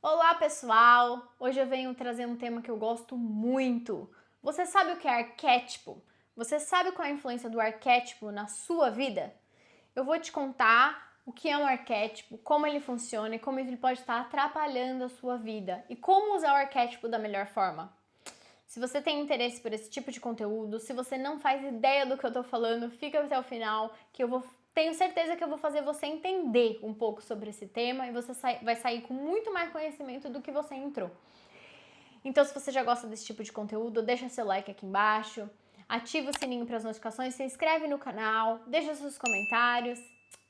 Olá, pessoal! Hoje eu venho trazer um tema que eu gosto muito. Você sabe o que é arquétipo? Você sabe qual é a influência do arquétipo na sua vida? Eu vou te contar o que é um arquétipo, como ele funciona e como ele pode estar atrapalhando a sua vida e como usar o arquétipo da melhor forma. Se você tem interesse por esse tipo de conteúdo, se você não faz ideia do que eu tô falando, fica até o final que tenho certeza que eu vou fazer você entender um pouco sobre esse tema e você vai sair com muito mais conhecimento do que você entrou. Então, se você já gosta desse tipo de conteúdo, deixa seu like aqui embaixo, ativa o sininho para as notificações, se inscreve no canal, deixa seus comentários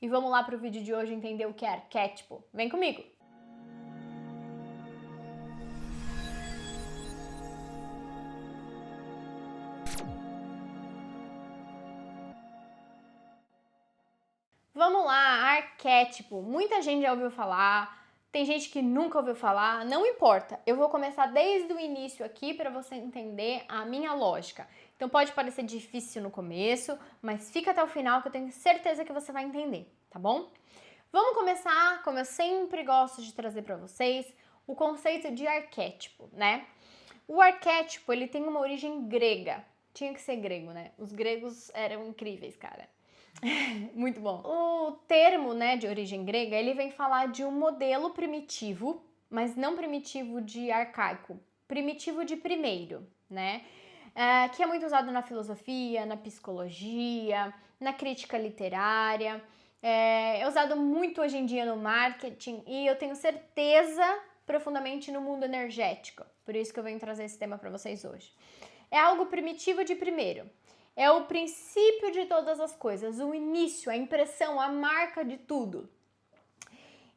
e vamos lá para o vídeo de hoje entender o que é arquétipo. Vem comigo! Vamos lá, arquétipo. Muita gente já ouviu falar, tem gente que nunca ouviu falar, não importa. Eu vou começar desde o início aqui para você entender a minha lógica. Então pode parecer difícil no começo, mas fica até o final que eu tenho certeza que você vai entender, tá bom? Vamos começar, como eu sempre gosto de trazer para vocês, o conceito de arquétipo, né? O arquétipo, ele tem uma origem grega. Tinha que ser grego, né? Os gregos eram incríveis, cara. Muito bom. O termo, né, de origem grega, ele vem falar de um modelo primitivo, mas não primitivo de arcaico, primitivo de primeiro, né? Que é muito usado na filosofia, na psicologia, na crítica literária, é usado muito hoje em dia no marketing e eu tenho certeza profundamente no mundo energético. Por isso que eu venho trazer esse tema para vocês hoje. É algo primitivo de primeiro. É o princípio de todas as coisas, o início, a impressão, a marca de tudo.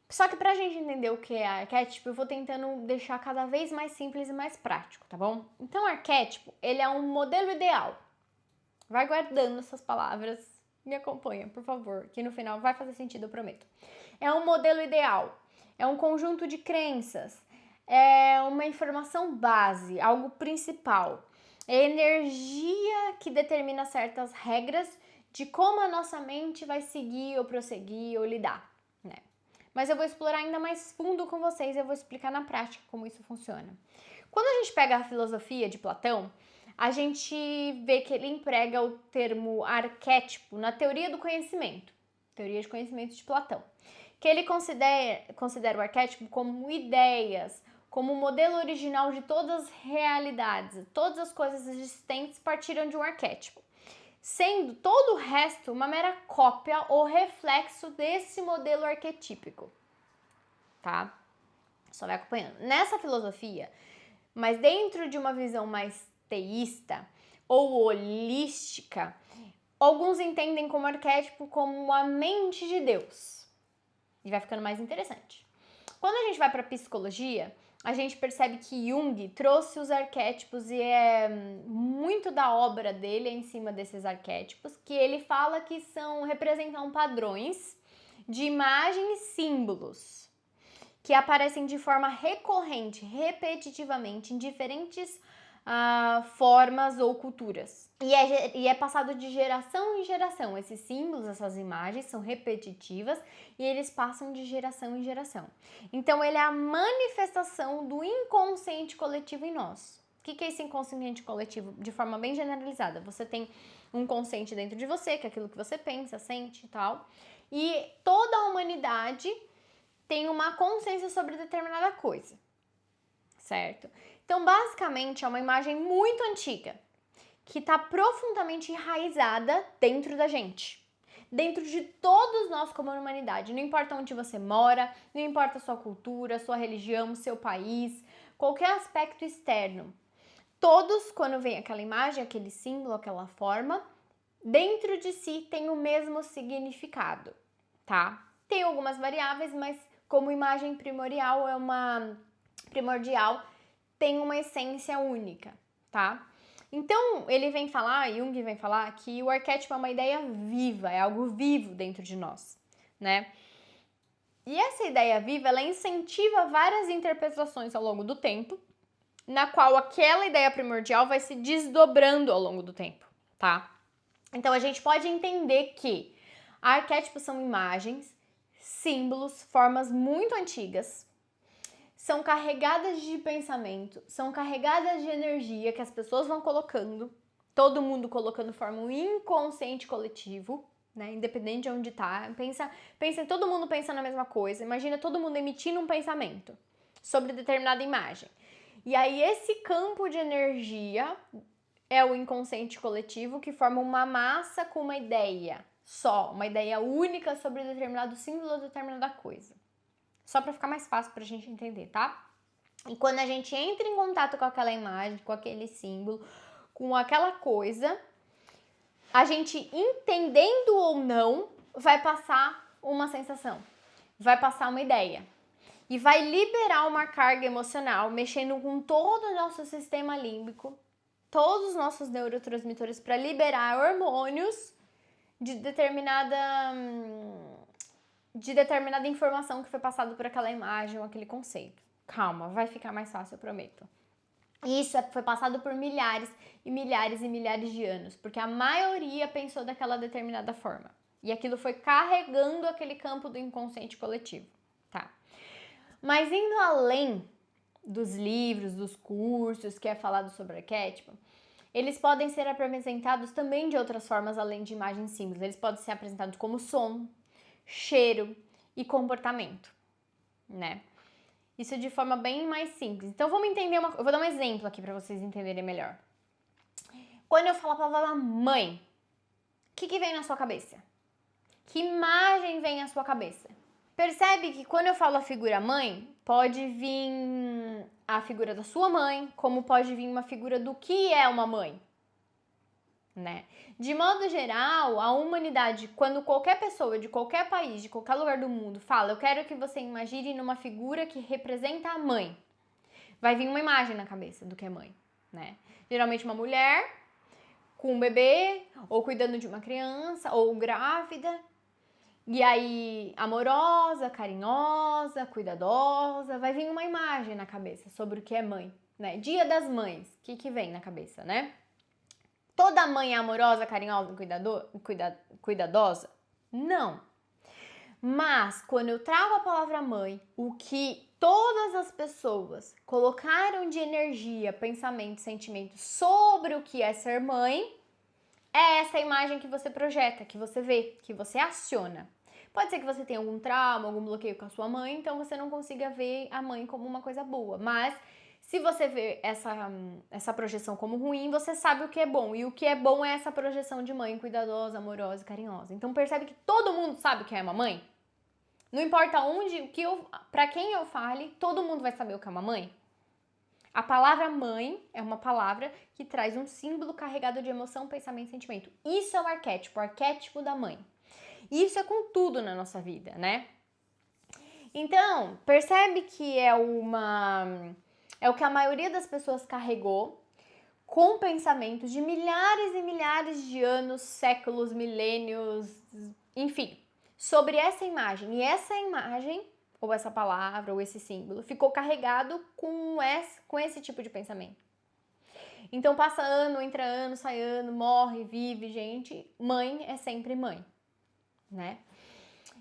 Só que pra gente entender o que é arquétipo, eu vou tentando deixar cada vez mais simples e mais prático, tá bom? Então, arquétipo, ele é um modelo ideal. Vai guardando essas palavras, me acompanha, por favor, que no final vai fazer sentido, eu prometo. É um modelo ideal, é um conjunto de crenças, é uma informação base, algo principal. É energia que determina certas regras de como a nossa mente vai seguir ou prosseguir ou lidar, né? Mas eu vou explorar ainda mais fundo com vocês e eu vou explicar na prática como isso funciona. Quando a gente pega a filosofia de Platão, a gente vê que ele emprega o termo arquétipo na teoria do conhecimento, teoria de conhecimento de Platão, que ele considera o arquétipo como ideias, como o modelo original de todas as realidades, todas as coisas existentes partiram de um arquétipo, sendo todo o resto uma mera cópia ou reflexo desse modelo arquetípico, tá? Só vai acompanhando. Nessa filosofia, mas dentro de uma visão mais teísta ou holística, alguns entendem como arquétipo como a mente de Deus. E vai ficando mais interessante. Quando a gente vai para a psicologia, a gente percebe que Jung trouxe os arquétipos e é muito da obra dele em cima desses arquétipos, que ele fala que representam padrões de imagens e símbolos que aparecem de forma recorrente, repetitivamente, em diferentes formas ou culturas. E é passado de geração em geração. Esses símbolos, essas imagens são repetitivas e eles passam de geração em geração. Então, ele é a manifestação do inconsciente coletivo em nós. O que é esse inconsciente coletivo? De forma bem generalizada. Você tem um consciente dentro de você, que é aquilo que você pensa, sente e tal. E toda a humanidade tem uma consciência sobre determinada coisa, certo? Então, basicamente, é uma imagem muito antiga, que está profundamente enraizada dentro da gente, dentro de todos nós como humanidade. Não importa onde você mora, não importa a sua cultura, sua religião, seu país, qualquer aspecto externo. Todos, quando vem aquela imagem, aquele símbolo, aquela forma, dentro de si tem o mesmo significado, tá? Tem algumas variáveis, mas como imagem primordial tem uma essência única, tá? Então, Jung vem falar que o arquétipo é uma ideia viva, é algo vivo dentro de nós, né? E essa ideia viva, ela incentiva várias interpretações ao longo do tempo, na qual aquela ideia primordial vai se desdobrando ao longo do tempo, tá? Então, a gente pode entender que arquétipos são imagens, símbolos, formas muito antigas, são carregadas de pensamento, são carregadas de energia que as pessoas vão colocando, todo mundo colocando de forma um inconsciente coletivo, né? Independente de onde tá. Pensa, todo mundo pensa na mesma coisa. Imagina todo mundo emitindo um pensamento sobre determinada imagem. E aí esse campo de energia é o inconsciente coletivo que forma uma massa com uma ideia só, uma ideia única sobre determinado símbolo ou determinada coisa. Só para ficar mais fácil pra gente entender, tá? E quando a gente entra em contato com aquela imagem, com aquele símbolo, com aquela coisa, a gente, entendendo ou não, vai passar uma sensação, vai passar uma ideia. E vai liberar uma carga emocional, mexendo com todo o nosso sistema límbico, todos os nossos neurotransmissores para liberar hormônios de determinada informação que foi passada por aquela imagem ou aquele conceito. Calma, vai ficar mais fácil, eu prometo. Isso foi passado por milhares e milhares e milhares de anos, porque a maioria pensou daquela determinada forma. E aquilo foi carregando aquele campo do inconsciente coletivo, tá? Mas indo além dos livros, dos cursos que é falado sobre arquétipo, eles podem ser apresentados também de outras formas além de imagens e símbolos. Eles podem ser apresentados como som, cheiro e comportamento, né? Isso de forma bem mais simples. Então vamos entender eu vou dar um exemplo aqui para vocês entenderem melhor. Quando eu falo a palavra mãe, o que vem na sua cabeça? Que imagem vem à sua cabeça? Percebe que quando eu falo a figura mãe, pode vir a figura da sua mãe, como pode vir uma figura do que é uma mãe, né? De modo geral, a humanidade, quando qualquer pessoa de qualquer país, de qualquer lugar do mundo fala, eu quero que você imagine numa figura que representa a mãe, vai vir uma imagem na cabeça do que é mãe, né? Geralmente uma mulher com um bebê, ou cuidando de uma criança, ou grávida. E aí, amorosa, carinhosa, cuidadosa, vai vir uma imagem na cabeça sobre o que é mãe, né? Dia das Mães, o que vem na cabeça, né? Toda mãe é amorosa, carinhosa, cuidadosa? Não. Mas, quando eu trago a palavra mãe, o que todas as pessoas colocaram de energia, pensamento, sentimento sobre o que é ser mãe, é essa imagem que você projeta, que você vê, que você aciona. Pode ser que você tenha algum trauma, algum bloqueio com a sua mãe, então você não consiga ver a mãe como uma coisa boa. Mas se você vê essa projeção como ruim, você sabe o que é bom. E o que é bom é essa projeção de mãe cuidadosa, amorosa e carinhosa. Então percebe que todo mundo sabe o que é uma mãe? Não importa onde, para quem eu fale, todo mundo vai saber o que é uma mãe. A palavra mãe é uma palavra que traz um símbolo carregado de emoção, pensamento e sentimento. Isso é o arquétipo da mãe. Isso é com tudo na nossa vida, né? Então, percebe que é o que a maioria das pessoas carregou com pensamentos de milhares e milhares de anos, séculos, milênios, enfim, sobre essa imagem. E essa imagem, ou essa palavra, ou esse símbolo, ficou carregado com esse tipo de pensamento. Então passa ano, entra ano, sai ano, morre, vive, gente. Mãe é sempre mãe, né?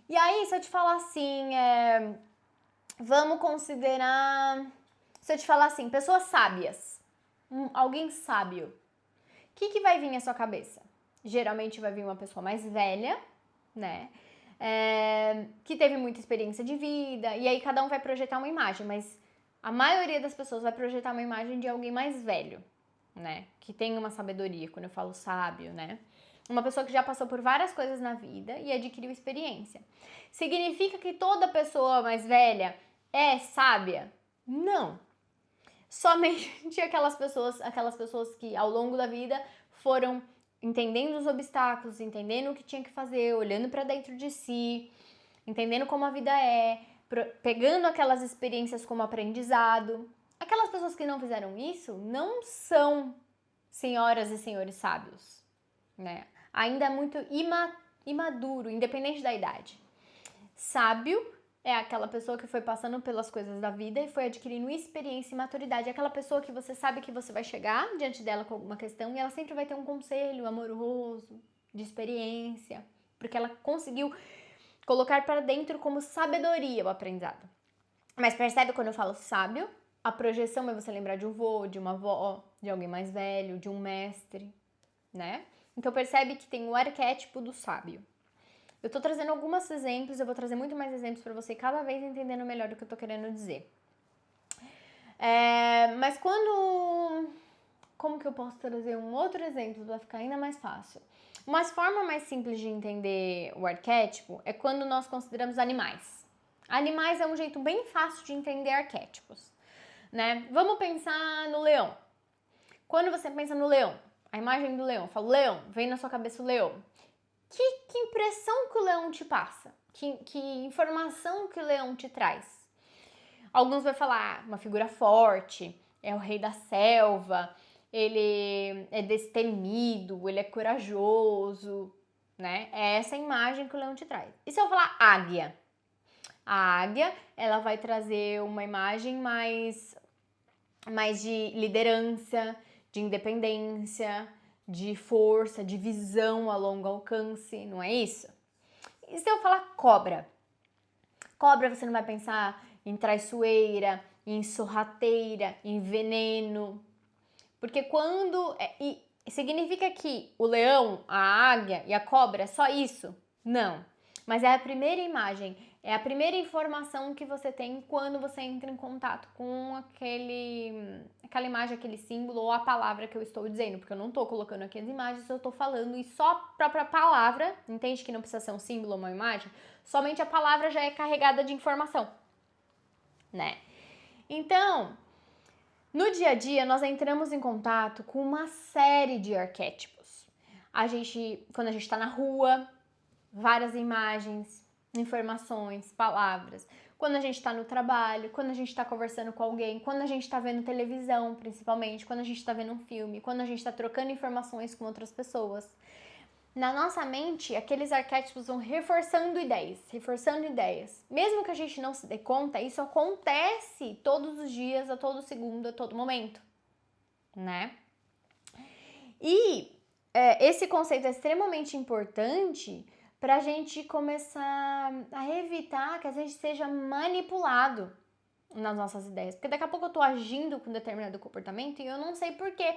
E aí, se eu te falar assim, vamos considerar... Se eu te falar assim, pessoas sábias, alguém sábio, o que vai vir à sua cabeça? Geralmente vai vir uma pessoa mais velha, né? Que teve muita experiência de vida, e aí cada um vai projetar uma imagem, mas a maioria das pessoas vai projetar uma imagem de alguém mais velho, né? Que tem uma sabedoria, quando eu falo sábio, né? Uma pessoa que já passou por várias coisas na vida e adquiriu experiência. Significa que toda pessoa mais velha é sábia? Não. Somente aquelas pessoas que ao longo da vida foram entendendo os obstáculos, entendendo o que tinha que fazer, olhando para dentro de si, entendendo como a vida é, pegando aquelas experiências como aprendizado. Aquelas pessoas que não fizeram isso não são senhoras e senhores sábios, né? Ainda é muito imaduro, independente da idade. Sábio é aquela pessoa que foi passando pelas coisas da vida e foi adquirindo experiência e maturidade. É aquela pessoa que você sabe que você vai chegar diante dela com alguma questão e ela sempre vai ter um conselho amoroso, de experiência, porque ela conseguiu colocar para dentro como sabedoria o aprendizado. Mas percebe quando eu falo sábio? A projeção é você lembrar de um vô, de uma avó, de alguém mais velho, de um mestre, né? Então percebe que tem o arquétipo do sábio. Eu tô trazendo alguns exemplos, eu vou trazer muito mais exemplos pra você cada vez entendendo melhor o que eu tô querendo dizer. Mas quando... Como que eu posso trazer um outro exemplo para ficar ainda mais fácil? Uma forma mais simples de entender o arquétipo é quando nós consideramos animais. Animais é um jeito bem fácil de entender arquétipos, né? Vamos pensar no leão. Quando você pensa no leão, a imagem do leão, fala leão, vem na sua cabeça o leão. Que impressão que o leão te passa? Que informação que o leão te traz? Alguns vão falar, uma figura forte, é o rei da selva, ele é destemido, ele é corajoso, né? É essa imagem que o leão te traz. E se eu falar águia? A águia, ela vai trazer uma imagem mais de liderança, de independência, de força, de visão a longo alcance, não é isso? E se eu falar cobra? Cobra você não vai pensar em traiçoeira, em sorrateira, em veneno. Porque quando... significa que o leão, a águia e a cobra é só isso? Não. Mas é a primeira imagem, é a primeira informação que você tem quando você entra em contato com aquela imagem, aquele símbolo ou a palavra que eu estou dizendo. Porque eu não estou colocando aqui as imagens, eu estou falando e só a própria palavra, entende que não precisa ser um símbolo ou uma imagem? Somente a palavra já é carregada de informação, né? Então, no dia a dia, nós entramos em contato com uma série de arquétipos. Quando a gente está na rua, várias imagens, informações, palavras. Quando a gente está no trabalho, quando a gente está conversando com alguém, quando a gente está vendo televisão, principalmente, quando a gente está vendo um filme, quando a gente está trocando informações com outras pessoas. Na nossa mente, aqueles arquétipos vão reforçando ideias. Mesmo que a gente não se dê conta, isso acontece todos os dias, a todo segundo, a todo momento, né? E esse conceito é extremamente importante para a gente começar a evitar que a gente seja manipulado nas nossas ideias. Porque daqui a pouco eu tô agindo com determinado comportamento e eu não sei por quê.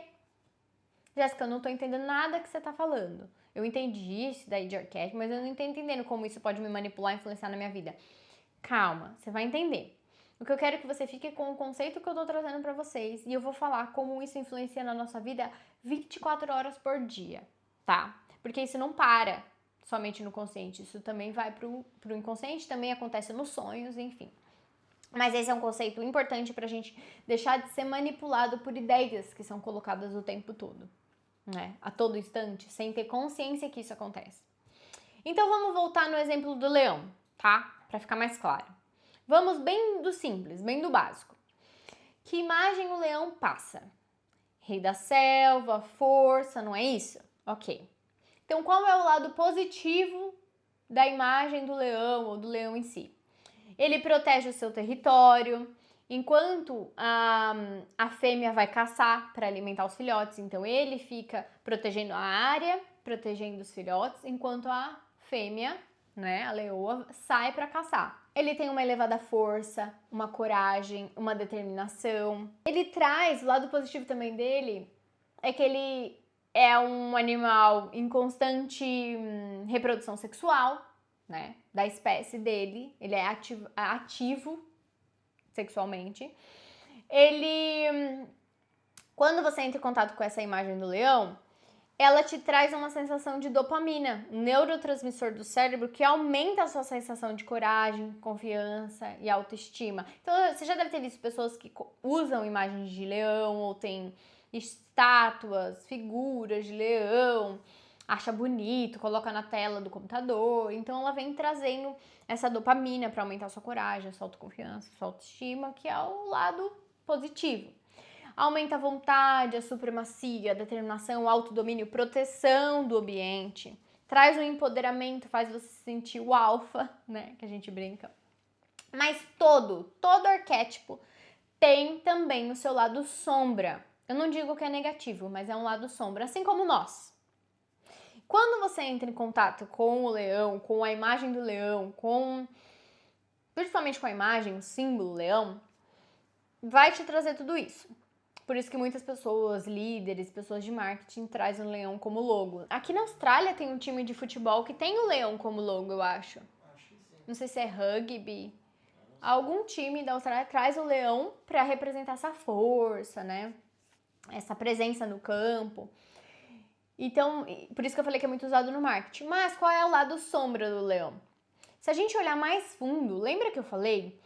Jéssica, eu não tô entendendo nada que você tá falando. Eu entendi isso daí de arquétipo, mas eu não tô entendendo como isso pode me manipular e influenciar na minha vida. Calma, você vai entender. O que eu quero é que você fique com o conceito que eu tô trazendo pra vocês e eu vou falar como isso influencia na nossa vida 24 horas por dia, tá? Porque isso não para somente no consciente, isso também vai pro inconsciente, também acontece nos sonhos, enfim. Mas esse é um conceito importante pra gente deixar de ser manipulado por ideias que são colocadas o tempo todo, né? A todo instante, sem ter consciência que isso acontece. Então vamos voltar no exemplo do leão, tá? Pra ficar mais claro. Vamos bem do simples, bem do básico. Que imagem o leão passa? Rei da selva, força, não é isso? Ok. Então qual é o lado positivo da imagem do leão ou do leão em si? Ele protege o seu território, enquanto a fêmea vai caçar para alimentar os filhotes. Então ele fica protegendo a área, protegendo os filhotes, enquanto a fêmea, né, a leoa, sai para caçar. Ele tem uma elevada força, uma coragem, uma determinação. Ele traz, o lado positivo também dele é que ele é um animal em constante reprodução sexual, né, da espécie dele. Ele é ativo sexualmente. Ele, quando você entra em contato com essa imagem do leão, ela te traz uma sensação de dopamina, um neurotransmissor do cérebro que aumenta a sua sensação de coragem, confiança e autoestima. Então, você já deve ter visto pessoas que usam imagens de leão ou tem estátuas, figuras de leão, acha bonito, coloca na tela do computador. Então, ela vem trazendo essa dopamina para aumentar a sua coragem, a sua autoconfiança, a sua autoestima, que é o lado positivo. Aumenta a vontade, a supremacia, a determinação, o autodomínio, proteção do ambiente. Traz um empoderamento, faz você se sentir o alfa, né? Que a gente brinca. Mas todo arquétipo tem também o seu lado sombra. Eu não digo que é negativo, mas é um lado sombra, assim como nós. Quando você entra em contato com o leão, com a imagem do leão, com principalmente com a imagem, o símbolo, leão, vai te trazer tudo isso. Por isso que muitas pessoas, líderes, pessoas de marketing, trazem o leão como logo. Aqui na Austrália tem um time de futebol que tem o leão como logo, eu acho. Acho que sim. Não sei se é rugby. Algum time da Austrália traz o leão para representar essa força, né? Essa presença no campo. Então, por isso que eu falei que é muito usado no marketing. Mas qual é o lado sombra do leão? Se a gente olhar mais fundo, lembra que eu falei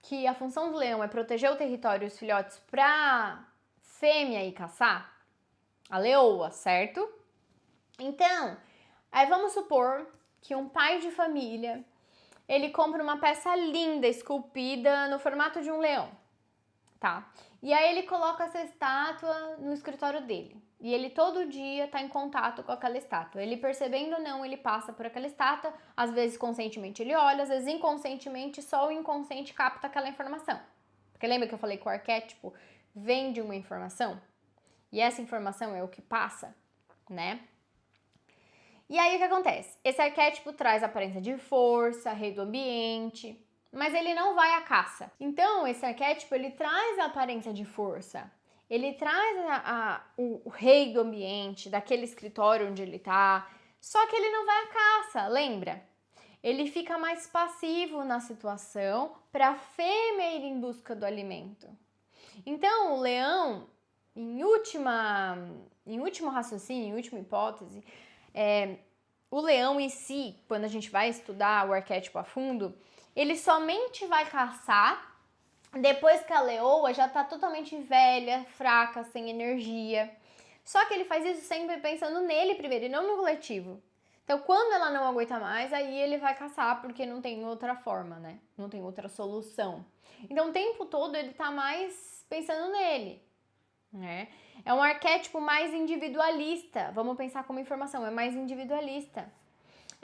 que a função do leão é proteger o território e os filhotes para fêmea ir caçar? A leoa, certo? Então, aí vamos supor que um pai de família, ele compra uma peça linda, esculpida no formato de um leão, tá? E aí ele coloca essa estátua no escritório dele. E ele todo dia tá em contato com aquela estátua. Ele percebendo ou não, ele passa por aquela estátua. Às vezes conscientemente ele olha, às vezes inconscientemente só o inconsciente capta aquela informação. Porque lembra que eu falei que o arquétipo vem de uma informação? E essa informação é o que passa, né? E aí o que acontece? Esse arquétipo traz a aparência de força, rei do ambiente, mas ele não vai à caça. Então, esse arquétipo, ele traz a aparência de força. Ele traz o rei do ambiente, daquele escritório onde ele tá, só que ele não vai à caça, lembra? Ele fica mais passivo na situação para a fêmea ir em busca do alimento. Então, o leão, em último raciocínio, em última hipótese, o leão em si, quando a gente vai estudar o arquétipo a fundo, ele somente vai caçar depois que a leoa já tá totalmente velha, fraca, sem energia. Só que ele faz isso sempre pensando nele primeiro e não no coletivo. Então, quando ela não aguenta mais, aí ele vai caçar porque não tem outra forma, né? Não tem outra solução. Então, o tempo todo ele tá mais pensando nele, né? É um arquétipo mais individualista. Vamos pensar como informação, é mais individualista.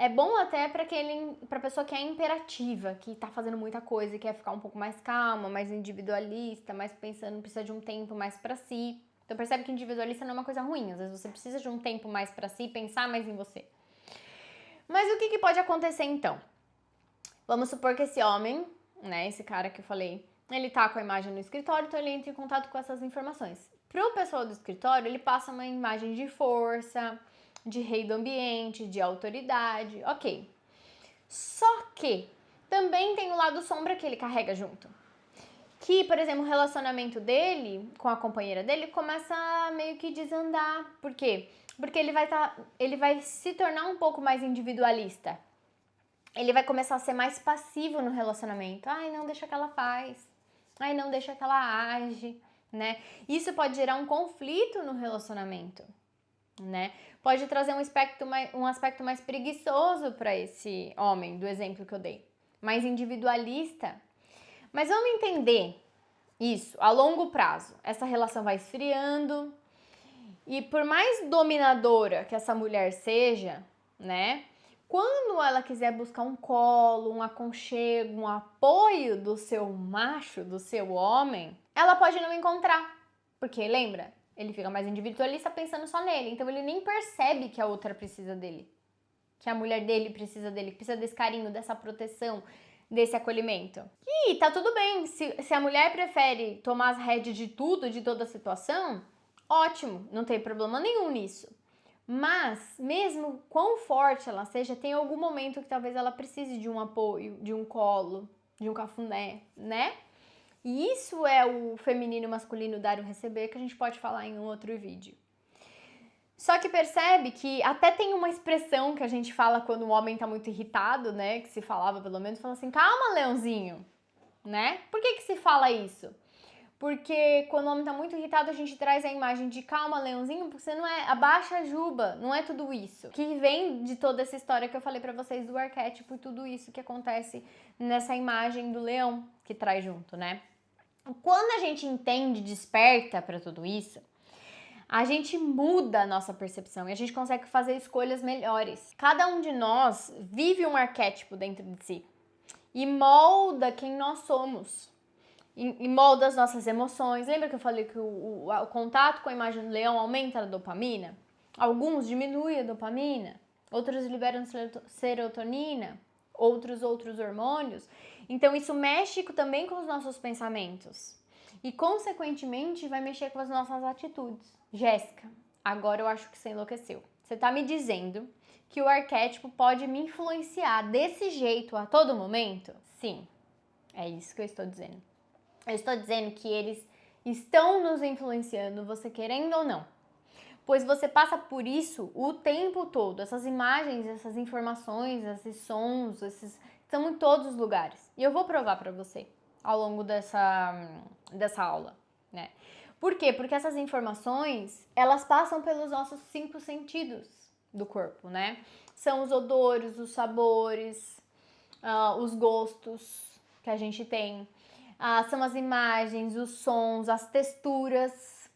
É bom até para pessoa que é imperativa, que tá fazendo muita coisa e quer ficar um pouco mais calma, mais individualista, mais pensando, precisa de um tempo mais para si. Então percebe que individualista não é uma coisa ruim, às vezes você precisa de um tempo mais para si, pensar mais em você. Mas o que pode acontecer então? Vamos supor que esse homem, né, esse cara que eu falei, ele tá com a imagem no escritório, então ele entra em contato com essas informações. Pro pessoal do escritório, ele passa uma imagem de força, de rei do ambiente, de autoridade, ok. Só que também tem o lado sombra que ele carrega junto. Que, por exemplo, o relacionamento dele com a companheira dele começa a meio que desandar. Por quê? Porque ele vai se tornar um pouco mais individualista. Ele vai começar a ser mais passivo no relacionamento. Ai, não, deixa que ela faz. Ai, não, deixa que ela age, né? Isso pode gerar um conflito no relacionamento, né? Pode trazer um aspecto mais preguiçoso para esse homem, do exemplo que eu dei, mais individualista. Mas vamos entender isso a longo prazo. Essa relação vai esfriando e por mais dominadora que essa mulher seja, né? Quando ela quiser buscar um colo, um aconchego, um apoio do seu macho, do seu homem, ela pode não encontrar. Porque, lembra? Ele fica mais individualista pensando só nele. Então ele nem percebe que a outra precisa dele. Que a mulher dele precisa dele, que precisa desse carinho, dessa proteção, desse acolhimento. E tá tudo bem. Se a mulher prefere tomar as rédeas de tudo, de toda a situação, ótimo, não tem problema nenhum nisso. Mas, mesmo quão forte ela seja, tem algum momento que talvez ela precise de um apoio, de um colo, de um cafuné, né? E isso é o feminino e masculino dar e receber, que a gente pode falar em um outro vídeo. Só que percebe que até tem uma expressão que a gente fala quando o homem tá muito irritado, né? Que se falava pelo menos, fala assim, calma, leãozinho, né? Por que se fala isso? Porque quando o homem tá muito irritado, a gente traz a imagem de calma, leãozinho, porque você não é, abaixa a juba, não é tudo isso. Que vem de toda essa história que eu falei pra vocês do arquétipo e tudo isso que acontece nessa imagem do leão que traz junto, né? Quando a gente entende, desperta pra tudo isso, a gente muda a nossa percepção e a gente consegue fazer escolhas melhores. Cada um de nós vive um arquétipo dentro de si e molda quem nós somos. E molda as nossas emoções. Lembra que eu falei que o contato com a imagem do leão aumenta a dopamina? Alguns diminuem a dopamina, outros liberam serotonina, outros hormônios. Então isso mexe também com os nossos pensamentos e, consequentemente, vai mexer com as nossas atitudes. Jéssica, agora eu acho que você enlouqueceu. Você tá me dizendo que o arquétipo pode me influenciar desse jeito a todo momento? Sim, é isso que eu estou dizendo. Eu estou dizendo que eles estão nos influenciando, você querendo ou não. Pois você passa por isso o tempo todo. Essas imagens, essas informações, esses sons, estão em todos os lugares. E eu vou provar para você ao longo dessa aula, né? Por quê? Porque essas informações, elas passam pelos nossos 5 sentidos do corpo, né? São os odores, os sabores, os gostos que a gente tem. São as imagens, os sons, as texturas.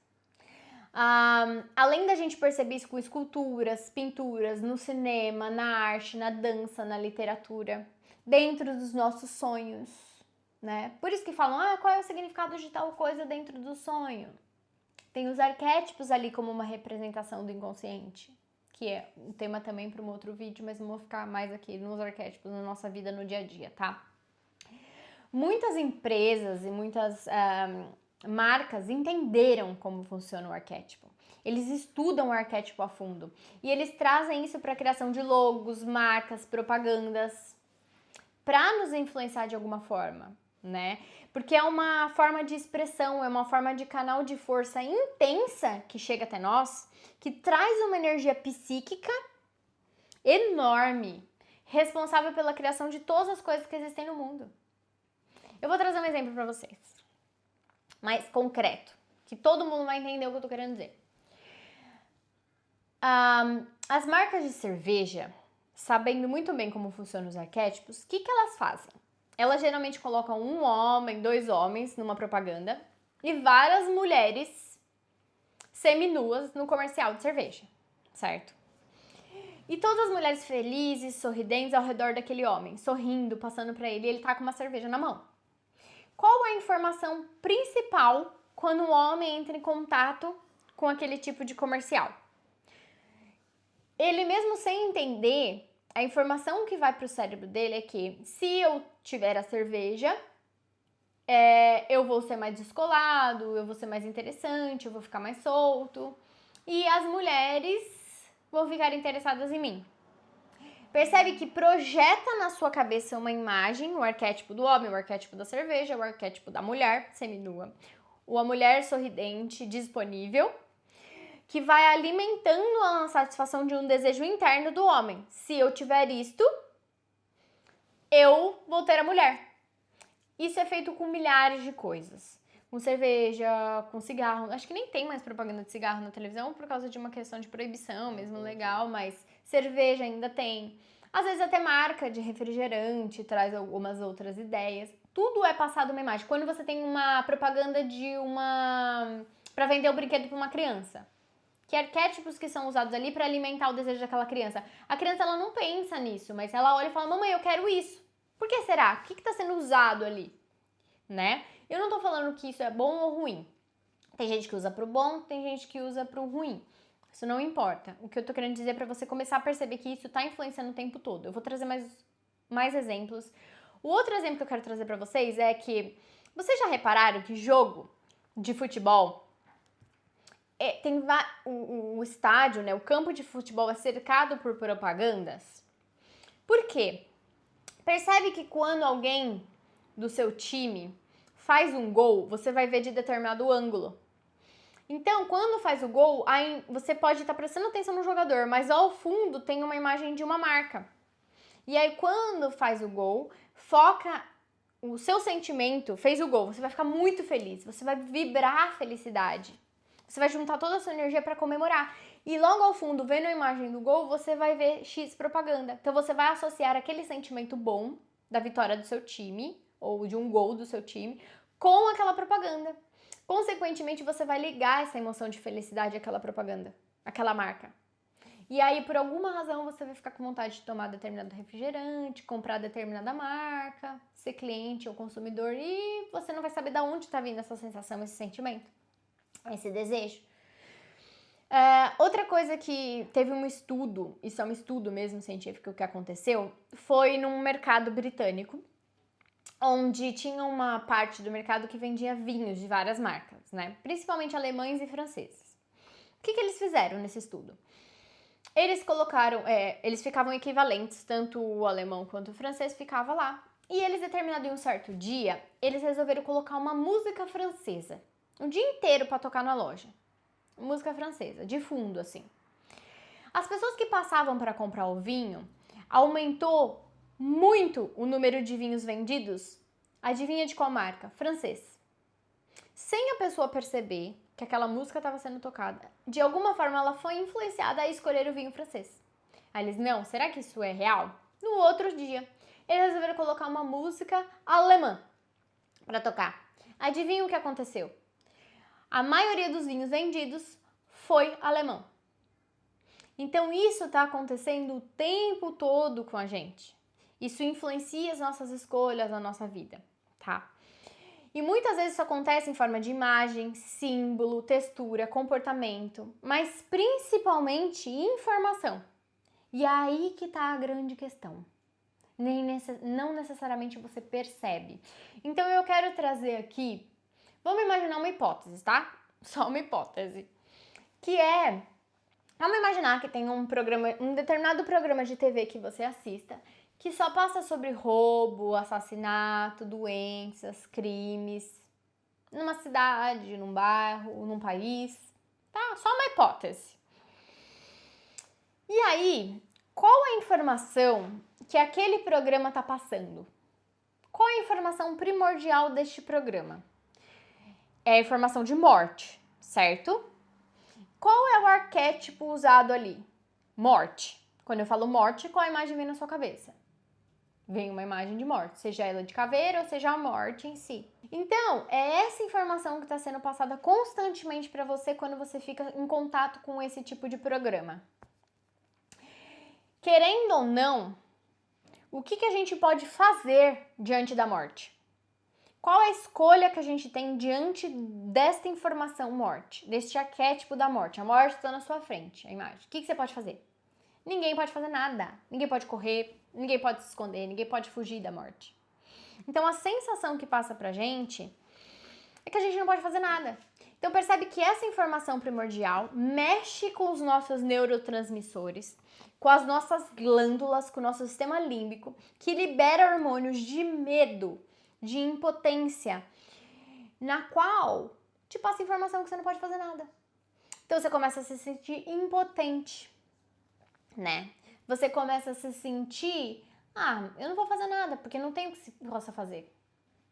Além da gente perceber isso com esculturas, pinturas, no cinema, na arte, na dança, na literatura, dentro dos nossos sonhos, né? Por isso que falam, qual é o significado de tal coisa dentro do sonho? Tem os arquétipos ali como uma representação do inconsciente, que é um tema também para um outro vídeo, mas não vou ficar mais aqui nos arquétipos na nossa vida no dia a dia, tá? Muitas empresas e muitas marcas entenderam como funciona o arquétipo. Eles estudam o arquétipo a fundo e eles trazem isso para a criação de logos, marcas, propagandas, para nos influenciar de alguma forma, né? Porque é uma forma de expressão, é uma forma de canal de força intensa que chega até nós, que traz uma energia psíquica enorme, responsável pela criação de todas as coisas que existem no mundo. Eu vou trazer um exemplo para vocês, mais concreto, que todo mundo vai entender o que eu tô querendo dizer. As marcas de cerveja, sabendo muito bem como funcionam os arquétipos, o que elas fazem? Elas geralmente colocam um homem, 2 homens numa propaganda e várias mulheres seminuas no comercial de cerveja, certo? E todas as mulheres felizes, sorridentes ao redor daquele homem, sorrindo, passando para ele, e ele tá com uma cerveja na mão. Qual é a informação principal quando um homem entra em contato com aquele tipo de comercial? Ele mesmo sem entender, a informação que vai para o cérebro dele é que se eu tiver a cerveja, eu vou ser mais descolado, eu vou ser mais interessante, eu vou ficar mais solto e as mulheres vão ficar interessadas em mim. Percebe que projeta na sua cabeça uma imagem, o arquétipo do homem, o arquétipo da cerveja, o arquétipo da mulher seminua, a mulher sorridente, disponível, que vai alimentando a satisfação de um desejo interno do homem. Se eu tiver isto, eu vou ter a mulher. Isso é feito com milhares de coisas. Com cerveja, com cigarro. Acho que nem tem mais propaganda de cigarro na televisão por causa de uma questão de proibição mesmo legal, mas cerveja ainda tem. Às vezes até marca de refrigerante traz algumas outras ideias. Tudo é passado uma imagem. Quando você tem uma propaganda para vender o brinquedo para uma criança. Que arquétipos que são usados ali para alimentar o desejo daquela criança. A criança ela não pensa nisso, mas ela olha e fala, mamãe, eu quero isso. Por que será? O que está sendo usado ali? Né? Eu não tô falando que isso é bom ou ruim. Tem gente que usa pro bom, tem gente que usa pro ruim. Isso não importa. O que eu tô querendo dizer é pra você começar a perceber que isso tá influenciando o tempo todo. Eu vou trazer mais exemplos. O outro exemplo que eu quero trazer pra vocês é que vocês já repararam que jogo de futebol tem o estádio, né? O campo de futebol é cercado por propagandas? Por quê? Percebe que quando alguém do seu time faz um gol, você vai ver de determinado ângulo. Então, quando faz o gol, aí você pode estar prestando atenção no jogador, mas ao fundo tem uma imagem de uma marca. E aí, quando faz o gol, foca o seu sentimento, fez o gol, você vai ficar muito feliz, você vai vibrar a felicidade. Você vai juntar toda a sua energia para comemorar. E logo ao fundo, vendo a imagem do gol, você vai ver X propaganda. Então, você vai associar aquele sentimento bom da vitória do seu time, ou de um gol do seu time, com aquela propaganda. Consequentemente, você vai ligar essa emoção de felicidade àquela propaganda, àquela marca. E aí, por alguma razão, você vai ficar com vontade de tomar determinado refrigerante, comprar determinada marca, ser cliente ou consumidor, e você não vai saber de onde está vindo essa sensação, esse sentimento, esse desejo. Outra coisa que teve um estudo, isso é um estudo mesmo científico que aconteceu, foi num mercado britânico, onde tinha uma parte do mercado que vendia vinhos de várias marcas, né? Principalmente alemães e franceses. O que eles fizeram nesse estudo? Eles colocaram, eles ficavam equivalentes, tanto o alemão quanto o francês ficava lá. E eles, determinado em um certo dia, eles resolveram colocar uma música francesa, um dia inteiro para tocar na loja. Música francesa, de fundo, assim. As pessoas que passavam para comprar o vinho, aumentou muito o número de vinhos vendidos. Adivinha de qual marca? Francês. Sem a pessoa perceber que aquela música estava sendo tocada, de alguma forma ela foi influenciada a escolher o vinho francês. Aí eles, não, será que isso é real? No outro dia, eles resolveram colocar uma música alemã para tocar. Adivinha o que aconteceu? A maioria dos vinhos vendidos foi alemão. Então isso está acontecendo o tempo todo com a gente. Isso influencia as nossas escolhas, a nossa vida, tá? E muitas vezes isso acontece em forma de imagem, símbolo, textura, comportamento, mas principalmente informação. E aí que tá a grande questão. Não necessariamente você percebe. Então eu quero trazer aqui, vamos imaginar uma hipótese, tá? Só uma hipótese. Que vamos imaginar que tem um determinado programa de TV que você assista, que só passa sobre roubo, assassinato, doenças, crimes, numa cidade, num bairro, num país, tá? Só uma hipótese. E aí, qual a informação que aquele programa tá passando? Qual a informação primordial deste programa? É a informação de morte, certo? Qual é o arquétipo usado ali? Morte. Quando eu falo morte, qual a imagem vem na sua cabeça? Vem uma imagem de morte, seja ela de caveira ou seja a morte em si. Então, é essa informação que está sendo passada constantemente para você quando você fica em contato com esse tipo de programa. Querendo ou não, o que a gente pode fazer diante da morte? Qual a escolha que a gente tem diante desta informação morte, deste arquétipo da morte? A morte está na sua frente, a imagem. O que você pode fazer? Ninguém pode fazer nada. Ninguém pode correr, ninguém pode se esconder, ninguém pode fugir da morte. Então a sensação que passa pra gente é que a gente não pode fazer nada. Então percebe que essa informação primordial mexe com os nossos neurotransmissores, com as nossas glândulas, com o nosso sistema límbico, que libera hormônios de medo, de impotência, na qual te passa informação que você não pode fazer nada. Então você começa a se sentir impotente, né? Você começa a se sentir, eu não vou fazer nada, porque não tem o que se possa fazer.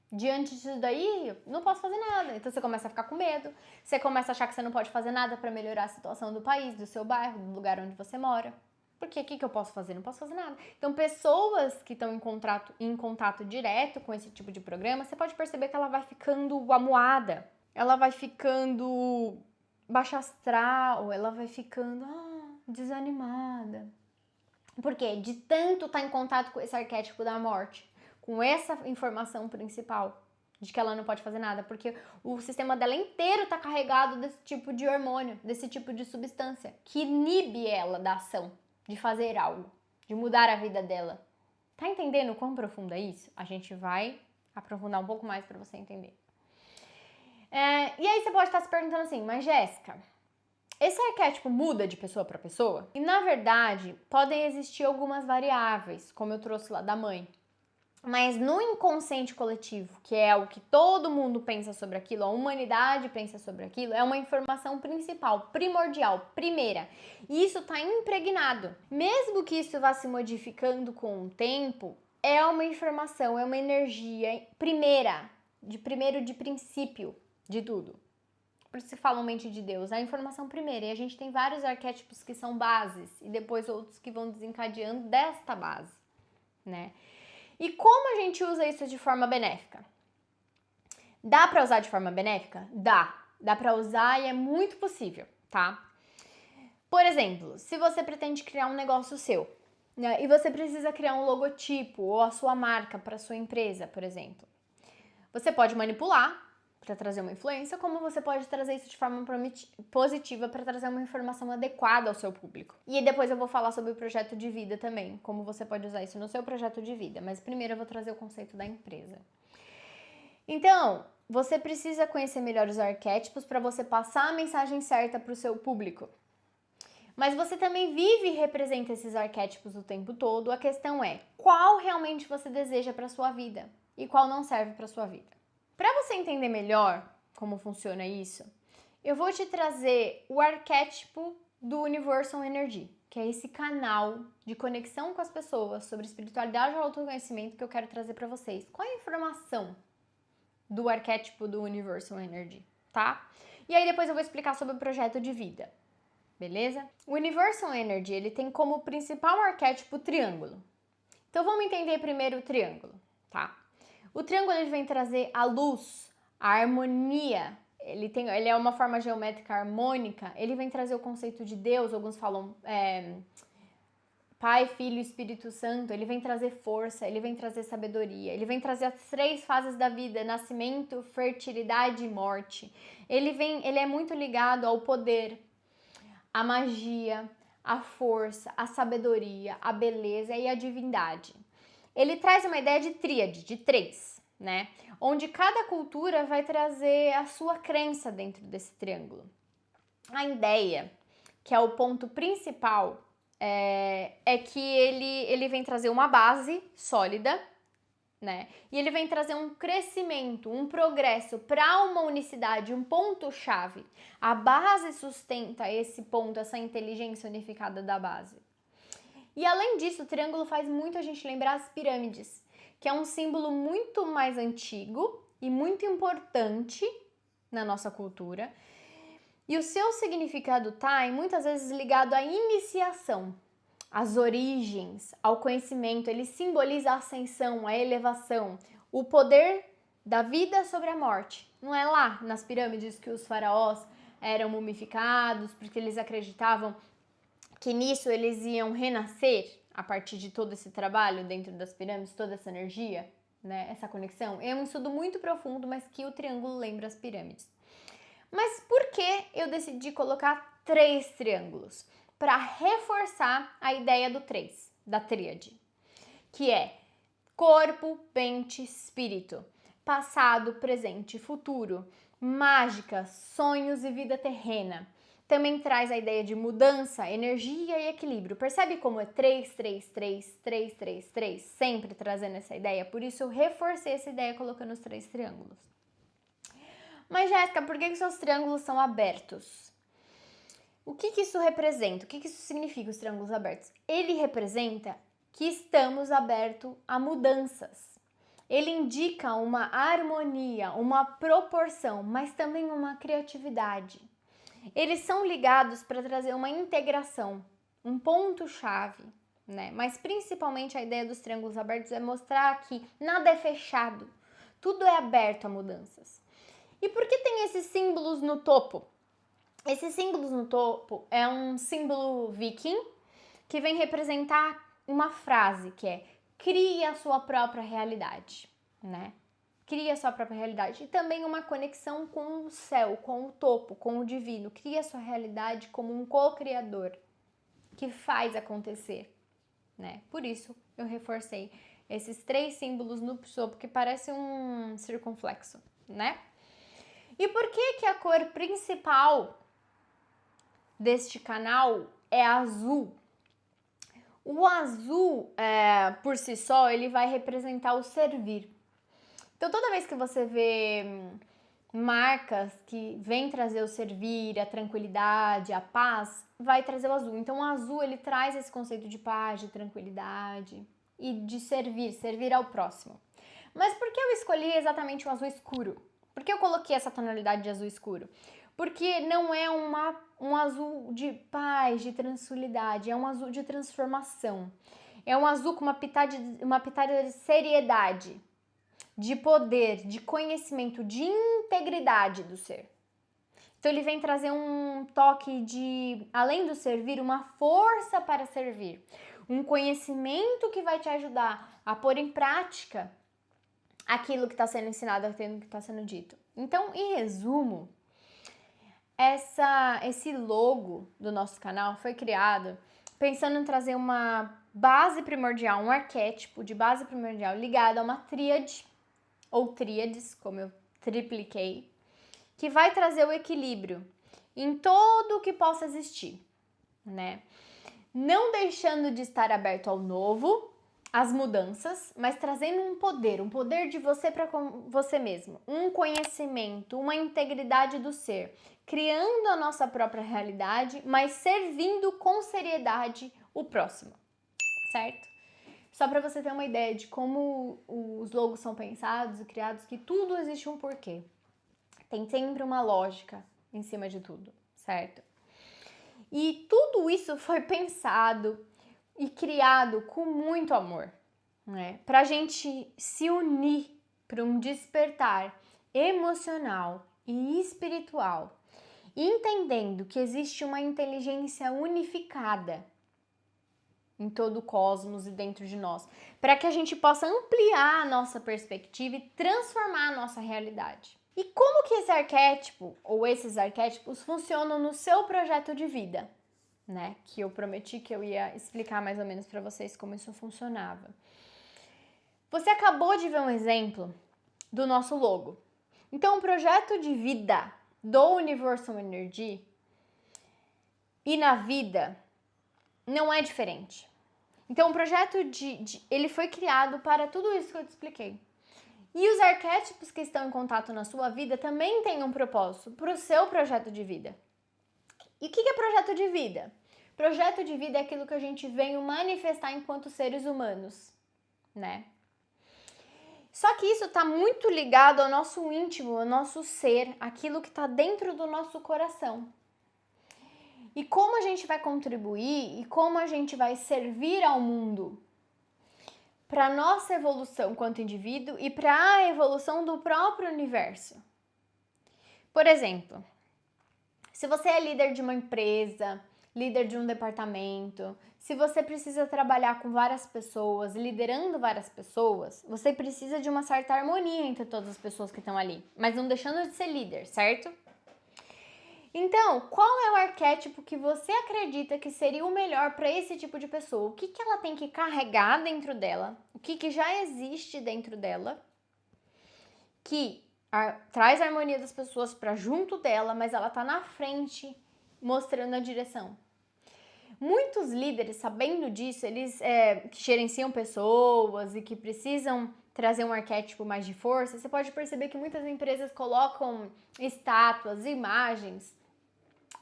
Diante disso daí, não posso fazer nada. Então você começa a ficar com medo, você começa a achar que você não pode fazer nada para melhorar a situação do país, do seu bairro, do lugar onde você mora. Porque o que eu posso fazer? Não posso fazer nada. Então, pessoas que estão em contato direto com esse tipo de programa, você pode perceber que ela vai ficando amuada, ela vai ficando baixa astral, ela vai ficando desanimada. Por quê? De tanto estar em contato com esse arquétipo da morte, com essa informação principal de que ela não pode fazer nada, porque o sistema dela inteiro está carregado desse tipo de hormônio, desse tipo de substância, que inibe ela da ação, de fazer algo, de mudar a vida dela. Tá entendendo quão profundo é isso? A gente vai aprofundar um pouco mais para você entender. E aí você pode estar se perguntando assim, mas Jéssica, esse arquétipo muda de pessoa para pessoa? E na verdade, podem existir algumas variáveis, como eu trouxe lá da mãe. Mas no inconsciente coletivo, que é o que todo mundo pensa sobre aquilo, a humanidade pensa sobre aquilo, é uma informação principal, primordial, primeira. E isso está impregnado. Mesmo que isso vá se modificando com o tempo, é uma informação, é uma energia primeira, de princípio de tudo. Por isso se fala mente de Deus, a informação primeira. E a gente tem vários arquétipos que são bases e depois outros que vão desencadeando desta base, né? E como a gente usa isso de forma benéfica? Dá para usar de forma benéfica? Dá. Dá para usar e é muito possível, tá? Por exemplo, se você pretende criar um negócio seu, né, e você precisa criar um logotipo ou a sua marca para sua empresa, por exemplo, você pode manipular para trazer uma influência, como você pode trazer isso de forma positiva para trazer uma informação adequada ao seu público. E depois eu vou falar sobre o projeto de vida também, como você pode usar isso no seu projeto de vida, mas primeiro eu vou trazer o conceito da empresa. Então, você precisa conhecer melhor os arquétipos para você passar a mensagem certa para o seu público. Mas você também vive e representa esses arquétipos o tempo todo. A questão é, qual realmente você deseja para sua vida e qual não serve para sua vida? Para você entender melhor como funciona isso, eu vou te trazer o arquétipo do Universal Energy, que é esse canal de conexão com as pessoas sobre espiritualidade e autoconhecimento que eu quero trazer para vocês. Qual é a informação do arquétipo do Universal Energy, tá? E aí depois eu vou explicar sobre o projeto de vida, beleza? O Universal Energy, ele tem como principal arquétipo o triângulo. Então vamos entender primeiro o triângulo, tá? O triângulo ele vem trazer a luz, a harmonia. Ele é uma forma geométrica harmônica. Ele vem trazer o conceito de Deus. Alguns falam Pai, Filho e Espírito Santo. Ele vem trazer força, ele vem trazer sabedoria. Ele vem trazer as 3 fases da vida: nascimento, fertilidade e morte. Ele é muito ligado ao poder, à magia, à força, à sabedoria, à beleza e à divindade. Ele traz uma ideia de tríade, de 3, né? Onde cada cultura vai trazer a sua crença dentro desse triângulo. A ideia, que é o ponto principal, é que ele vem trazer uma base sólida, né? E ele vem trazer um crescimento, um progresso para uma unicidade, um ponto-chave. A base sustenta esse ponto, essa inteligência unificada da base. E além disso, o triângulo faz muito a gente lembrar as pirâmides, que é um símbolo muito mais antigo e muito importante na nossa cultura. E o seu significado está muitas vezes ligado à iniciação, às origens, ao conhecimento. Ele simboliza a ascensão, a elevação, o poder da vida sobre a morte. Não é lá nas pirâmides que os faraós eram mumificados, porque eles acreditavam que nisso eles iam renascer a partir de todo esse trabalho dentro das pirâmides, toda essa energia, né? Essa conexão. É um estudo muito profundo, mas que o triângulo lembra as pirâmides. Mas por que eu decidi colocar 3 triângulos? Para reforçar a ideia do 3, da tríade, que é corpo, mente, espírito, passado, presente e futuro, mágica, sonhos e vida terrena. Também traz a ideia de mudança, energia e equilíbrio. Percebe como é 3, 3, 3, 3, 3, 3, sempre trazendo essa ideia? Por isso eu reforcei essa ideia colocando os 3 triângulos. Mas Jéssica, por que seus triângulos são abertos? O que isso representa? O que isso significa, os triângulos abertos? Ele representa que estamos abertos a mudanças. Ele indica uma harmonia, uma proporção, mas também uma criatividade. Eles são ligados para trazer uma integração, um ponto-chave, né? Mas principalmente a ideia dos triângulos abertos é mostrar que nada é fechado, tudo é aberto a mudanças. E por que tem esses símbolos no topo? Esses símbolos no topo é um símbolo viking que vem representar uma frase que é: crie a sua própria realidade, né? Crie a sua própria realidade. E também uma conexão com o céu, com o topo, com o divino. Crie a sua realidade como um co-criador que faz acontecer, né? Por isso eu reforcei esses 3 símbolos no topo, que parece um circunflexo, né? E por que a cor principal deste canal é azul? O azul, por si só, ele vai representar o servir. Então, toda vez que você vê marcas que vêm trazer o servir, a tranquilidade, a paz, vai trazer o azul. Então, o azul, ele traz esse conceito de paz, de tranquilidade e de servir ao próximo. Mas por que eu escolhi exatamente o azul escuro? Por que eu coloquei essa tonalidade de azul escuro? Porque não é um azul de paz, de tranquilidade, é um azul de transformação. É um azul com uma pitada de seriedade, de poder, de conhecimento, de integridade do ser. Então ele vem trazer um toque de, além do servir, uma força para servir, um conhecimento que vai te ajudar a pôr em prática aquilo que está sendo ensinado, aquilo que está sendo dito. Então, em resumo, esse logo do nosso canal foi criado pensando em trazer uma base primordial, um arquétipo de base primordial ligado a uma tríade, ou tríades, como eu tripliquei, que vai trazer o equilíbrio em todo o que possa existir, né? Não deixando de estar aberto ao novo, às mudanças, mas trazendo um poder de você para você mesmo, um conhecimento, uma integridade do ser, criando a nossa própria realidade, mas servindo com seriedade o próximo, certo? Só para você ter uma ideia de como os logos são pensados e criados, que tudo existe um porquê. Tem sempre uma lógica em cima de tudo, certo? E tudo isso foi pensado e criado com muito amor, né? Pra gente se unir para um despertar emocional e espiritual, entendendo que existe uma inteligência unificada em todo o cosmos e dentro de nós, para que a gente possa ampliar a nossa perspectiva e transformar a nossa realidade. E como que esse arquétipo ou esses arquétipos funcionam no seu projeto de vida, né? Que eu prometi que eu ia explicar mais ou menos para vocês como isso funcionava. Você acabou de ver um exemplo do nosso logo. Então, o projeto de vida do Universal Energy e na vida não é diferente. Então, o projeto ele foi criado para tudo isso que eu te expliquei. E os arquétipos que estão em contato na sua vida também têm um propósito para o seu projeto de vida. E o que é projeto de vida? Projeto de vida é aquilo que a gente veio manifestar enquanto seres humanos, né? Só que isso está muito ligado ao nosso íntimo, ao nosso ser, aquilo que está dentro do nosso coração. E como a gente vai contribuir e como a gente vai servir ao mundo para a nossa evolução quanto indivíduo e para a evolução do próprio universo. Por exemplo, se você é líder de uma empresa, líder de um departamento, se você precisa trabalhar com várias pessoas, liderando várias pessoas, você precisa de uma certa harmonia entre todas as pessoas que estão ali, mas não deixando de ser líder, certo? Então, qual é o arquétipo que você acredita que seria o melhor para esse tipo de pessoa? O que ela tem que carregar dentro dela? O que já existe dentro dela? Que traz a harmonia das pessoas para junto dela, mas ela tá na frente, mostrando a direção. Muitos líderes, sabendo disso, eles que gerenciam pessoas e que precisam trazer um arquétipo mais de força, você pode perceber que muitas empresas colocam estátuas, imagens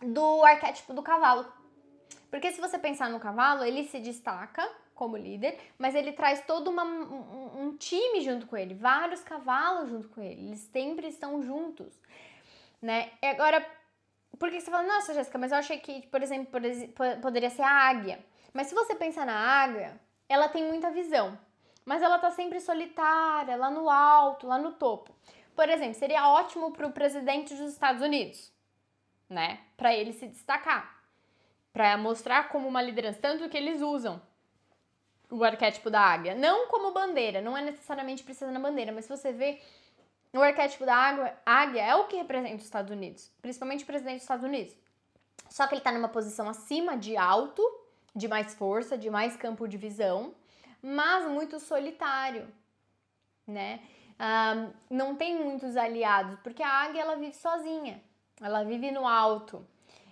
do arquétipo do cavalo. Porque se você pensar no cavalo, ele se destaca como líder, mas ele traz todo um time junto com ele, vários cavalos junto com ele, eles sempre estão juntos, né? E agora, por que você fala, nossa, Jéssica, mas eu achei que, por exemplo, poderia ser a águia. Mas se você pensar na águia, ela tem muita visão, mas ela tá sempre solitária, lá no alto, lá no topo. Por exemplo, seria ótimo para o presidente dos Estados Unidos, né? Para ele se destacar, para mostrar como uma liderança, tanto que eles usam o arquétipo da águia, não como bandeira, não é necessariamente precisa na bandeira, mas se você vê, o arquétipo da águia é o que representa os Estados Unidos, principalmente o presidente dos Estados Unidos. Só que ele tá numa posição acima de alto, de mais força, de mais campo de visão, mas muito solitário, né? Não tem muitos aliados, porque a águia ela vive sozinha, ela vive no alto.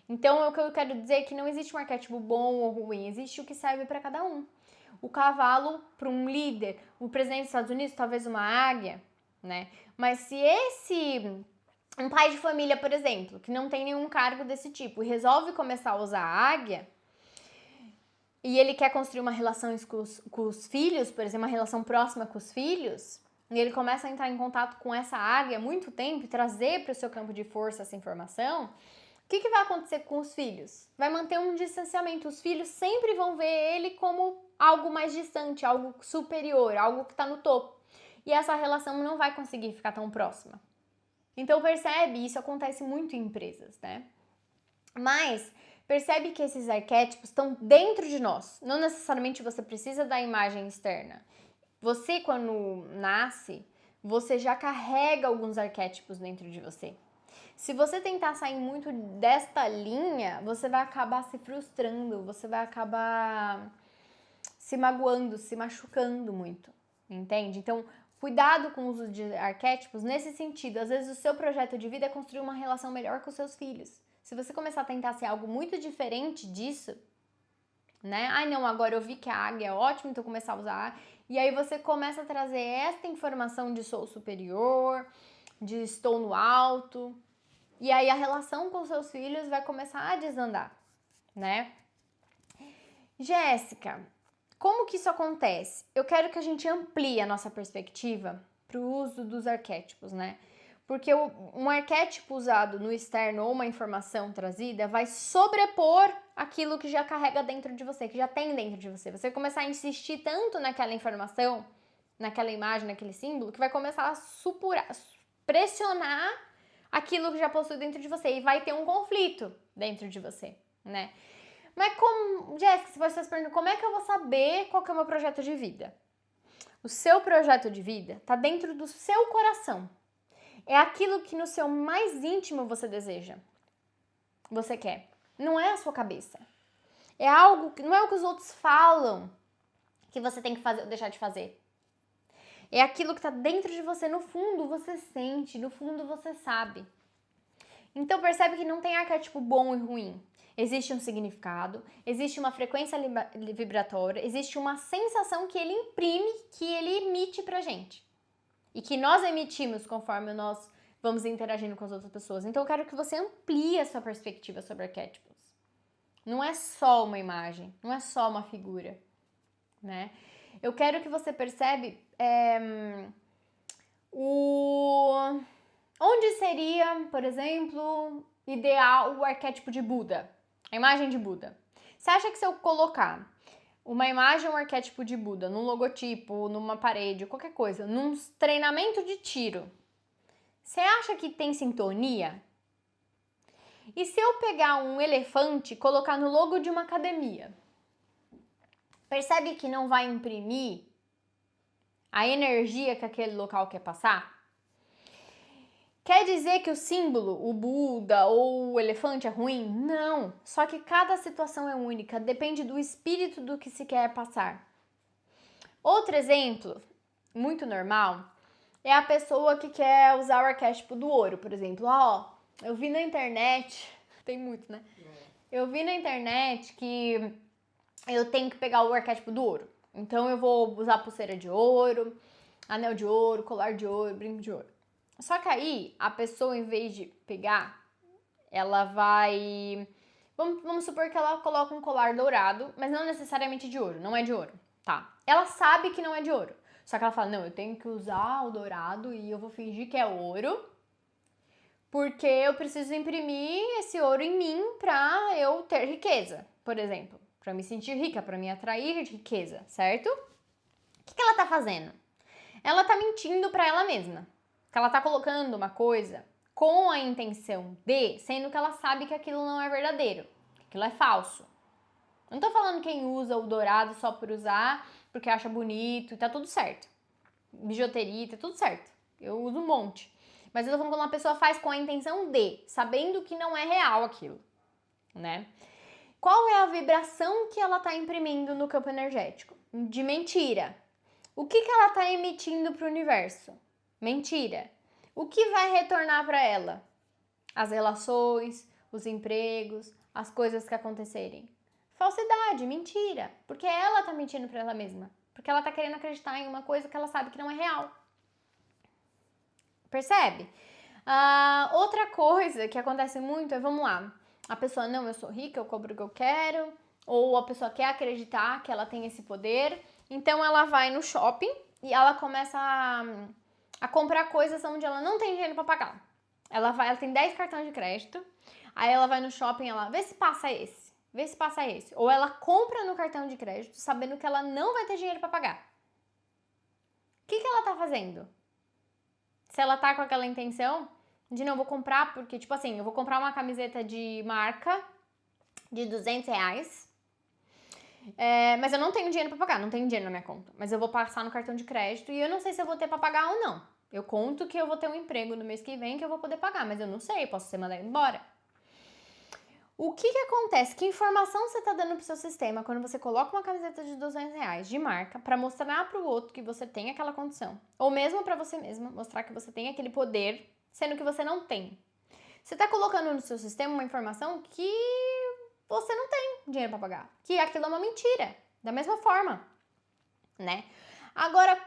Então, o que eu quero dizer é que não existe um arquétipo bom ou ruim, existe o que serve para cada um. O cavalo para um líder, o presidente dos Estados Unidos, talvez uma águia, né? Mas se um pai de família, por exemplo, que não tem nenhum cargo desse tipo e resolve começar a usar a águia e ele quer construir uma relação com os filhos, por exemplo, uma relação próxima com os filhos, e ele começa a entrar em contato com essa águia há muito tempo e trazer para o seu campo de força essa informação, o que vai acontecer com os filhos? Vai manter um distanciamento. Os filhos sempre vão ver ele como algo mais distante, algo superior, algo que está no topo. E essa relação não vai conseguir ficar tão próxima. Então percebe, isso acontece muito em empresas, né? Mas percebe que esses arquétipos estão dentro de nós. Não necessariamente você precisa da imagem externa. Você, quando nasce, você já carrega alguns arquétipos dentro de você. Se você tentar sair muito desta linha, você vai acabar se frustrando, você vai acabar se magoando, se machucando muito, entende? Então, cuidado com o uso de arquétipos nesse sentido. Às vezes o seu projeto de vida é construir uma relação melhor com os seus filhos. Se você começar a tentar ser algo muito diferente disso, né? Ai, não, agora eu vi que a águia é ótima, então eu começar a usar. E aí você começa a trazer esta informação de sou superior, de estou no alto. E aí a relação com seus filhos vai começar a desandar, né? Jéssica, como que isso acontece? Eu quero que a gente amplie a nossa perspectiva para o uso dos arquétipos, né? Porque um arquétipo usado no externo ou uma informação trazida vai sobrepor aquilo que já carrega dentro de você, que já tem dentro de você. Você vai começar a insistir tanto naquela informação, naquela imagem, naquele símbolo, que vai começar a supurar, pressionar aquilo que já possui dentro de você e vai ter um conflito dentro de você, né? Mas como, Jéssica, se você se pergunta, como é que eu vou saber qual que é o meu projeto de vida? O seu projeto de vida está dentro do seu coração. É aquilo que no seu mais íntimo você deseja. Você quer. Não é a sua cabeça. É algo que não é o que os outros falam que você tem que fazer ou deixar de fazer. É aquilo que está dentro de você, no fundo você sente, no fundo você sabe. Então percebe que não tem arquétipo bom e ruim. Existe um significado, existe uma frequência vibratória, existe uma sensação que ele imprime, que ele emite pra gente. E que nós emitimos conforme nós vamos interagindo com as outras pessoas. Então eu quero que você amplie a sua perspectiva sobre arquétipos. Não é só uma imagem, não é só uma figura, né? Eu quero que você percebe onde seria, por exemplo, ideal o arquétipo de Buda, a imagem de Buda. Você acha que se eu colocar uma imagem, um arquétipo de Buda, num logotipo, numa parede, qualquer coisa, num treinamento de tiro, você acha que tem sintonia? E se eu pegar um elefante e colocar no logo de uma academia? Percebe que não vai imprimir a energia que aquele local quer passar? Quer dizer que o símbolo, o Buda ou o elefante é ruim? Não, só que cada situação é única, depende do espírito do que se quer passar. Outro exemplo, muito normal, é a pessoa que quer usar o arquétipo do ouro, por exemplo. Eu vi na internet, tem muito, né? Eu vi na internet que eu tenho que pegar o arquétipo do ouro. Então eu vou usar pulseira de ouro, anel de ouro, colar de ouro, brinco de ouro. Só que aí, a pessoa, em vez de pegar, ela vai... Vamos supor que ela coloca um colar dourado, mas não necessariamente de ouro, não é de ouro, tá? Ela sabe que não é de ouro, só que ela fala, não, eu tenho que usar o dourado e eu vou fingir que é ouro, porque eu preciso imprimir esse ouro em mim pra eu ter riqueza, por exemplo. Pra me sentir rica, pra me atrair riqueza, certo? O que ela tá fazendo? Ela tá mentindo pra ela mesma. Que ela tá colocando uma coisa com a intenção de, sendo que ela sabe que aquilo não é verdadeiro, que aquilo é falso. Não tô falando quem usa o dourado só por usar, porque acha bonito e tá tudo certo. Bijuteria, tá tudo certo. Eu uso um monte. Mas eu tô falando quando uma pessoa faz com a intenção de, sabendo que não é real aquilo, né? Qual é a vibração que ela tá imprimindo no campo energético? De mentira. O que ela tá emitindo pro universo? Mentira. O que vai retornar para ela? As relações, os empregos, as coisas que acontecerem. Falsidade, mentira. Porque ela tá mentindo para ela mesma. Porque ela tá querendo acreditar em uma coisa que ela sabe que não é real. Percebe? Outra coisa que acontece muito é, vamos lá, a pessoa, não, eu sou rica, eu cobro o que eu quero, ou a pessoa quer acreditar que ela tem esse poder, então ela vai no shopping e ela começa a comprar coisas onde ela não tem dinheiro pra pagar. Ela tem 10 cartões de crédito, aí ela vai no shopping, ela vê se passa esse, vê se passa esse. Ou ela compra no cartão de crédito, sabendo que ela não vai ter dinheiro pra pagar. O que ela tá fazendo? Se ela tá com aquela intenção de não, vou comprar porque, tipo assim, eu vou comprar uma camiseta de marca de R$200, mas eu não tenho dinheiro pra pagar, não tenho dinheiro na minha conta. Mas eu vou passar no cartão de crédito e eu não sei se eu vou ter pra pagar ou não. Eu conto que eu vou ter um emprego no mês que vem que eu vou poder pagar, mas eu não sei, posso ser mandado embora. O que acontece? Que informação você está dando pro seu sistema quando você coloca uma camiseta de R$200 de marca para mostrar pro outro que você tem aquela condição? Ou mesmo para você mesma, mostrar que você tem aquele poder, sendo que você não tem. Você está colocando no seu sistema uma informação que você não tem dinheiro para pagar, que aquilo é uma mentira, da mesma forma, né? Agora,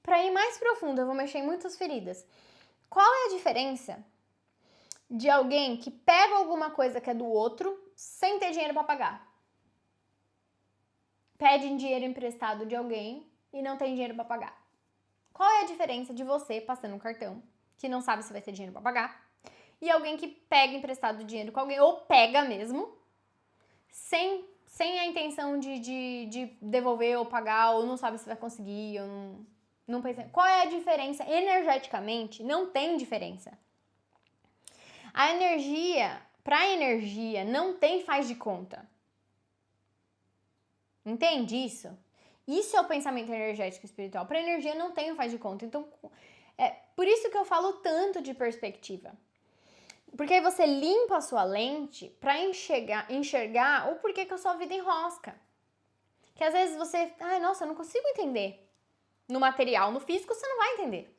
para ir mais profundo, eu vou mexer em muitas feridas. Qual é a diferença de alguém que pega alguma coisa que é do outro sem ter dinheiro para pagar? Pede dinheiro emprestado de alguém e não tem dinheiro para pagar. Qual é a diferença de você passando um cartão que não sabe se vai ter dinheiro para pagar e alguém que pega emprestado dinheiro com alguém ou pega mesmo sem a intenção de devolver ou pagar ou não sabe se vai conseguir ou não pensa. Qual é a diferença? Energeticamente, não tem diferença. A energia, para energia, não tem faz de conta. Entende isso? Isso é o pensamento energético espiritual. Para energia não tem faz de conta. Então, é por isso que eu falo tanto de perspectiva. Porque aí você limpa a sua lente para enxergar o porquê que a sua vida enrosca. Que às vezes você, nossa, eu não consigo entender. No material, no físico, você não vai entender.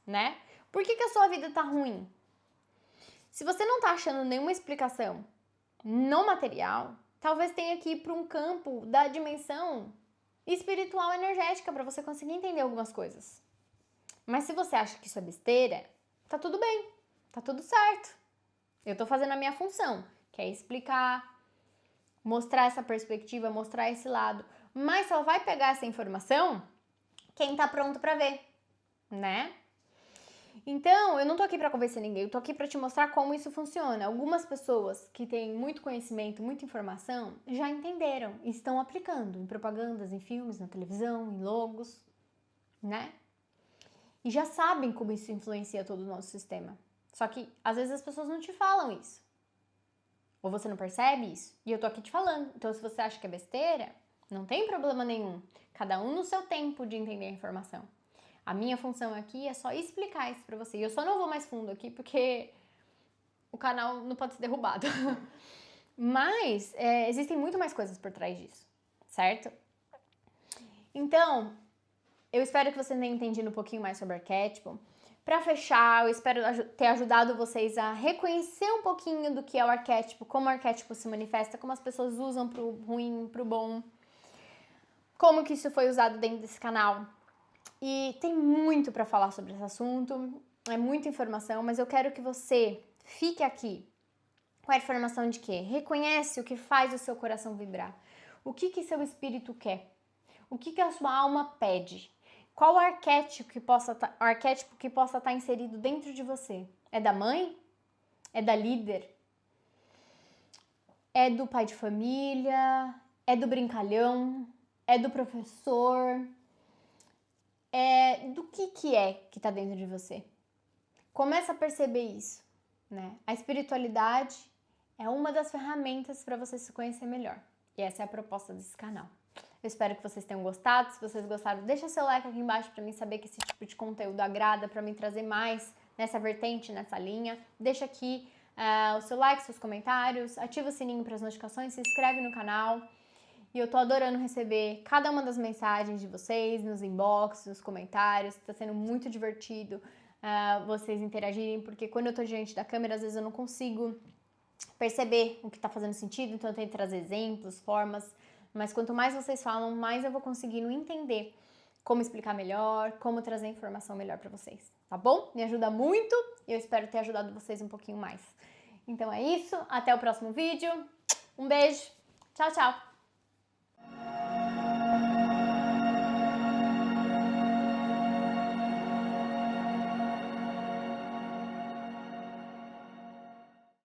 Né? Por que a sua vida tá ruim? Se você não tá achando nenhuma explicação no material, talvez tenha que ir para um campo da dimensão espiritual energética para você conseguir entender algumas coisas. Mas se você acha que isso é besteira, tá tudo bem, tá tudo certo. Eu tô fazendo a minha função, que é explicar, mostrar essa perspectiva, mostrar esse lado. Mas só vai pegar essa informação quem tá pronto para ver, né? Então, eu não tô aqui para convencer ninguém, eu tô aqui para te mostrar como isso funciona. Algumas pessoas que têm muito conhecimento, muita informação, já entenderam e estão aplicando em propagandas, em filmes, na televisão, em logos, né? E já sabem como isso influencia todo o nosso sistema. Só que, às vezes, as pessoas não te falam isso. Ou você não percebe isso. E eu tô aqui te falando. Então, se você acha que é besteira, não tem problema nenhum. Cada um no seu tempo de entender a informação. A minha função aqui é só explicar isso pra você. E eu só não vou mais fundo aqui porque o canal não pode ser derrubado. Mas existem muito mais coisas por trás disso, certo? Então, eu espero que você tenha entendido um pouquinho mais sobre arquétipo. Pra fechar, eu espero ter ajudado vocês a reconhecer um pouquinho do que é o arquétipo, como o arquétipo se manifesta, como as pessoas usam pro ruim, pro bom, como que isso foi usado dentro desse canal. E tem muito para falar sobre esse assunto, é muita informação, mas eu quero que você fique aqui com a informação de que reconhece o que faz o seu coração vibrar, o que seu espírito quer, o que a sua alma pede, qual arquétipo que possa estar inserido dentro de você. É da mãe? É da líder? É do pai de família? É do brincalhão? É do professor? Do que tá dentro de você. Começa a perceber isso, né? A espiritualidade é uma das ferramentas para você se conhecer melhor. E essa é a proposta desse canal. Eu espero que vocês tenham gostado. Se vocês gostaram, deixa seu like aqui embaixo para mim saber que esse tipo de conteúdo agrada, para mim trazer mais nessa vertente, nessa linha. Deixa aqui o seu like, seus comentários, ativa o sininho para as notificações, se inscreve no canal. E eu tô adorando receber cada uma das mensagens de vocês, nos inbox, nos comentários. Tá sendo muito divertido vocês interagirem, porque quando eu tô diante da câmera, às vezes eu não consigo perceber o que tá fazendo sentido, então eu tenho que trazer exemplos, formas. Mas quanto mais vocês falam, mais eu vou conseguindo entender como explicar melhor, como trazer informação melhor pra vocês, tá bom? Me ajuda muito e eu espero ter ajudado vocês um pouquinho mais. Então é isso, até o próximo vídeo. Um beijo, tchau, tchau!